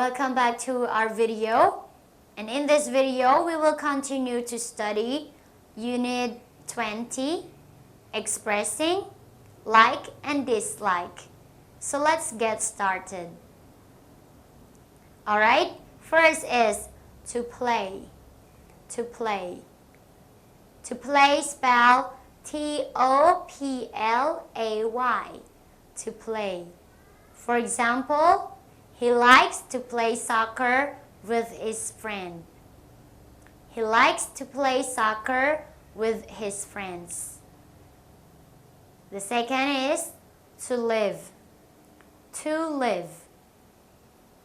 Welcome back to our video. And in this video, we will continue to study Unit 20, Expressing Like and Dislike. So let's get started. Alright, first is to play. To play. To play spell T-O-P-L-A-Y. To play. For example, he likes to play soccer with his friend. He likes to play soccer with his friends. The second is to live. To live.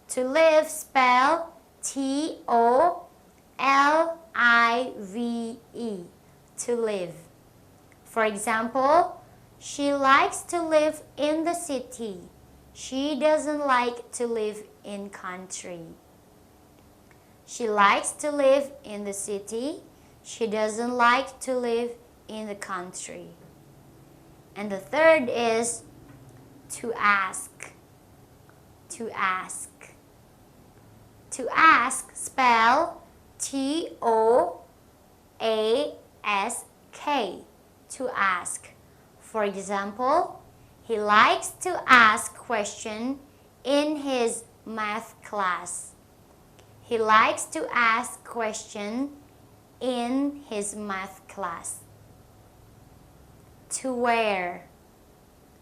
To live spell T-O-L-I-V-E. To live. For example, she likes to live in the city. She doesn't like to live in country. She likes to live in the city. She doesn't like to live in the country. And the third is to ask. To ask. To ask spell T-O-A-S-K. To ask. For example, he likes to ask questions in his math class. He likes to ask questions in his math class. To wear.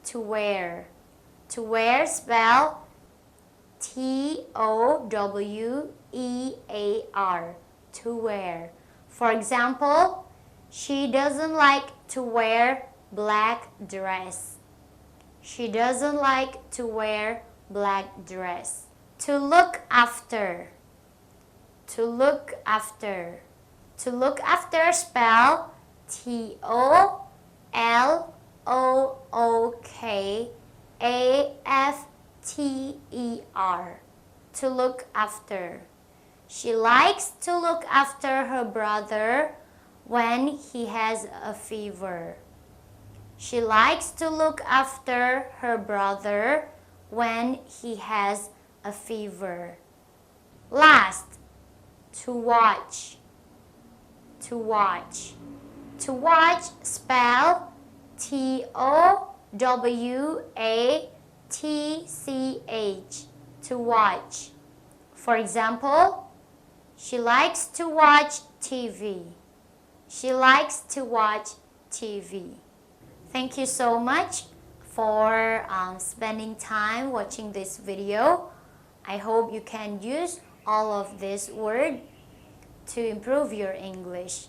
To wear. To wear spell T-O-W-E-A-R. To wear. For example, she doesn't like to wear black dress. She doesn't like to wear black dress. To look after. To look after. To look after spell T-O-L-O-O-K-A-F-T-E-R. To look after. She likes to look after her brother when he has a fever. She likes to look after her brother when he has a fever. Last, to watch. To watch. To watch spell T-O-W-A-T-C-H. To watch. For example, she likes to watch TV. She likes to watch TV. Thank you so much for spending time watching this video. I hope you can use all of this word to improve your English.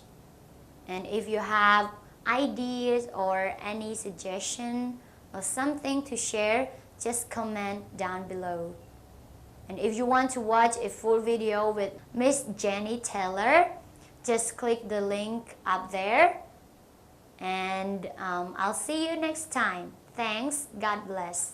And if you have ideas or any suggestion or something to share, just comment down below. And if you want to watch a full video with Miss Jenny Taylor, just click the link up there. And I'll see you next time. Thanks. God bless.